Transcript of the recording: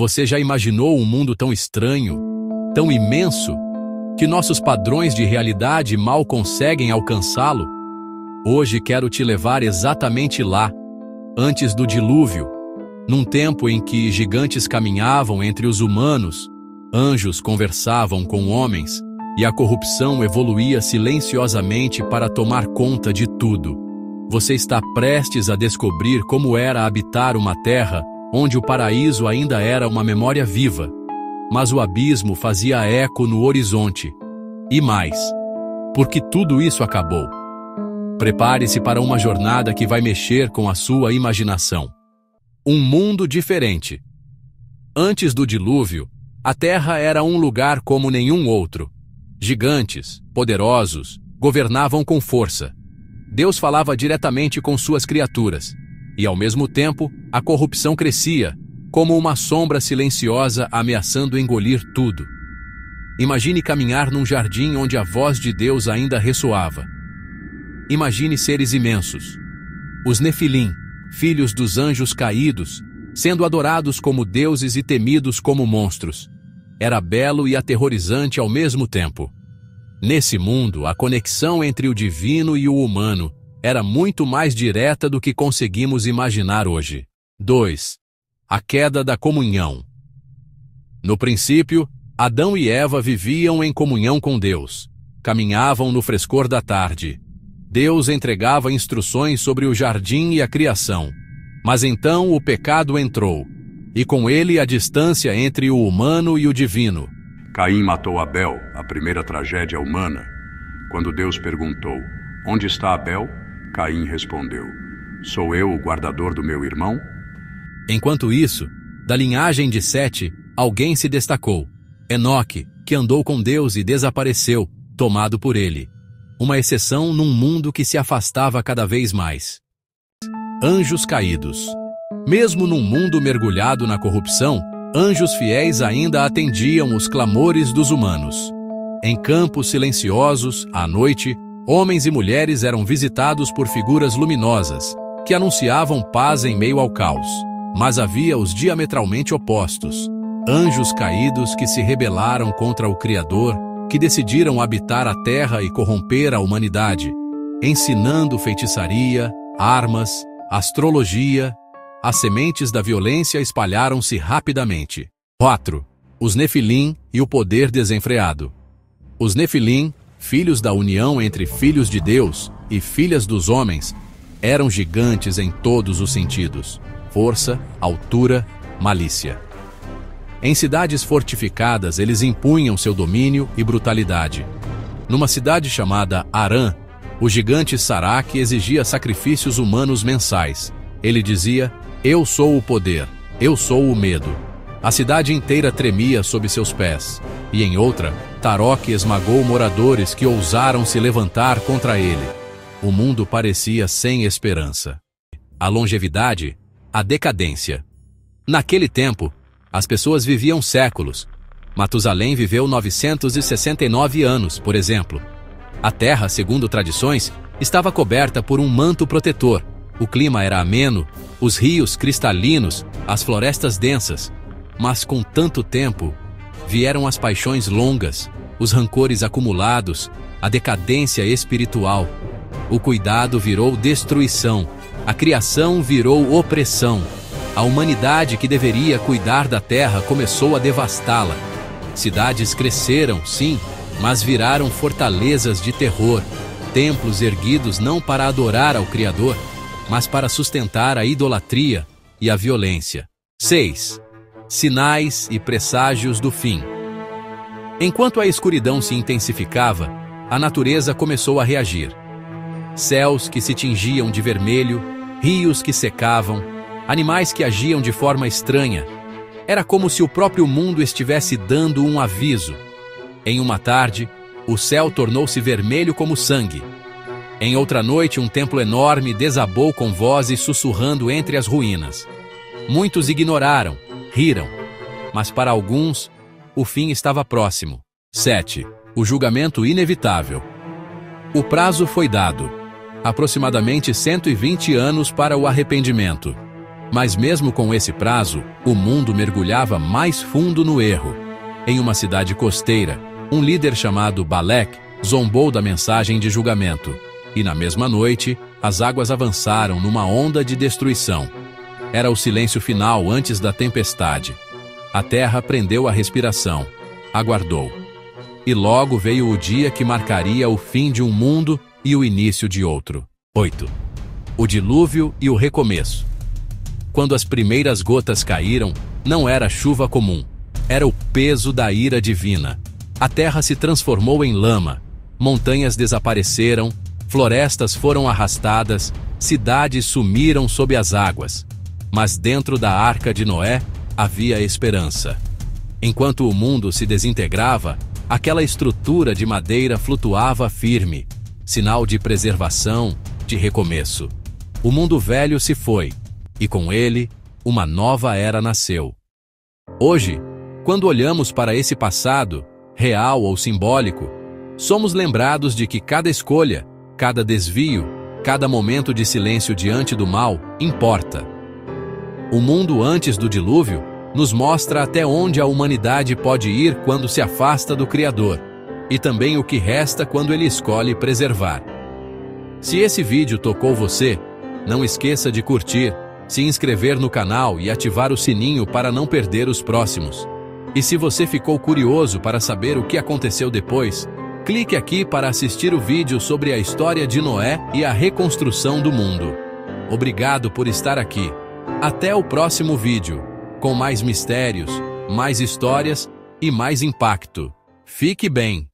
Você já imaginou um mundo tão estranho, tão imenso, que nossos padrões de realidade mal conseguem alcançá-lo? Hoje quero te levar exatamente lá, antes do dilúvio, num tempo em que gigantes caminhavam entre os humanos, anjos conversavam com homens, e a corrupção evoluía silenciosamente para tomar conta de tudo. Você está prestes a descobrir como era habitar uma terra onde o paraíso ainda era uma memória viva, mas o abismo fazia eco no horizonte. E mais, porque tudo isso acabou. Prepare-se para uma jornada que vai mexer com a sua imaginação. Um mundo diferente. Antes do dilúvio, a Terra era um lugar como nenhum outro. Gigantes, poderosos, governavam com força. Deus falava diretamente com suas criaturas, e ao mesmo tempo, a corrupção crescia, como uma sombra silenciosa ameaçando engolir tudo. Imagine caminhar num jardim onde a voz de Deus ainda ressoava. Imagine seres imensos, os Nefilim, filhos dos anjos caídos, sendo adorados como deuses e temidos como monstros. Era belo e aterrorizante ao mesmo tempo. Nesse mundo, a conexão entre o divino e o humano era muito mais direta do que conseguimos imaginar hoje. 2. A queda da comunhão. No princípio, Adão e Eva viviam em comunhão com Deus. Caminhavam no frescor da tarde. Deus entregava instruções sobre o jardim e a criação. Mas então o pecado entrou, e com ele a distância entre o humano e o divino. Caim matou Abel, a primeira tragédia humana. Quando Deus perguntou, onde está Abel? Caim respondeu, sou eu o guardador do meu irmão? Enquanto isso, da linhagem de Sete, alguém se destacou. Enoque, que andou com Deus e desapareceu, tomado por ele. Uma exceção num mundo que se afastava cada vez mais. Anjos caídos. Mesmo num mundo mergulhado na corrupção, anjos fiéis ainda atendiam os clamores dos humanos. Em campos silenciosos, à noite, homens e mulheres eram visitados por figuras luminosas, que anunciavam paz em meio ao caos. Mas havia os diametralmente opostos. Anjos caídos que se rebelaram contra o Criador, que decidiram habitar a terra e corromper a humanidade, ensinando feitiçaria, armas, astrologia. As sementes da violência espalharam-se rapidamente. 4. Os Nefilim e o poder desenfreado. Os Nefilim, filhos da união entre filhos de Deus e filhas dos homens, eram gigantes em todos os sentidos: força, altura, malícia. Em cidades fortificadas, eles impunham seu domínio e brutalidade. Numa cidade chamada Harã, o gigante Saraque exigia sacrifícios humanos mensais. Ele dizia, eu sou o poder, eu sou o medo. A cidade inteira tremia sob seus pés. E em outra, Taroque esmagou moradores que ousaram se levantar contra ele. O mundo parecia sem esperança. A longevidade, a decadência. Naquele tempo, as pessoas viviam séculos. Matusalém viveu 969 anos, por exemplo. A terra, segundo tradições, estava coberta por um manto protetor. O clima era ameno, os rios cristalinos, as florestas densas. Mas com tanto tempo, vieram as paixões longas, os rancores acumulados, a decadência espiritual. O cuidado virou destruição, a criação virou opressão. A humanidade que deveria cuidar da terra começou a devastá-la. Cidades cresceram, sim, mas viraram fortalezas de terror, templos erguidos não para adorar ao Criador, mas para sustentar a idolatria e a violência. 6. Sinais e presságios do fim. Enquanto a escuridão se intensificava, a natureza começou a reagir. Céus que se tingiam de vermelho, rios que secavam, animais que agiam de forma estranha. Era como se o próprio mundo estivesse dando um aviso. Em uma tarde, o céu tornou-se vermelho como sangue. Em outra noite, um templo enorme desabou com vozes sussurrando entre as ruínas. Muitos ignoraram, riram, mas para alguns, o fim estava próximo. 7. O julgamento inevitável. O prazo foi dado. Aproximadamente 120 anos para o arrependimento. Mas mesmo com esse prazo, o mundo mergulhava mais fundo no erro. Em uma cidade costeira, um líder chamado Baleque zombou da mensagem de julgamento. E na mesma noite, as águas avançaram numa onda de destruição. Era o silêncio final antes da tempestade. A terra prendeu a respiração. Aguardou. E logo veio o dia que marcaria o fim de um mundo e o início de outro. 8. O dilúvio e o recomeço. Quando as primeiras gotas caíram, não era chuva comum. Era o peso da ira divina. A terra se transformou em lama. Montanhas desapareceram, florestas foram arrastadas, cidades sumiram sob as águas. Mas dentro da arca de Noé havia esperança. Enquanto o mundo se desintegrava, aquela estrutura de madeira flutuava firme, sinal de preservação, de recomeço. O mundo velho se foi, e com ele, uma nova era nasceu. Hoje, quando olhamos para esse passado, real ou simbólico, somos lembrados de que cada escolha, cada desvio, cada momento de silêncio diante do mal importa. O mundo antes do dilúvio nos mostra até onde a humanidade pode ir quando se afasta do Criador, e também o que resta quando ele escolhe preservar. Se esse vídeo tocou você, não esqueça de curtir, se inscrever no canal e ativar o sininho para não perder os próximos. E se você ficou curioso para saber o que aconteceu depois, clique aqui para assistir o vídeo sobre a história de Noé e a reconstrução do mundo. Obrigado por estar aqui. Até o próximo vídeo, com mais mistérios, mais histórias e mais impacto. Fique bem!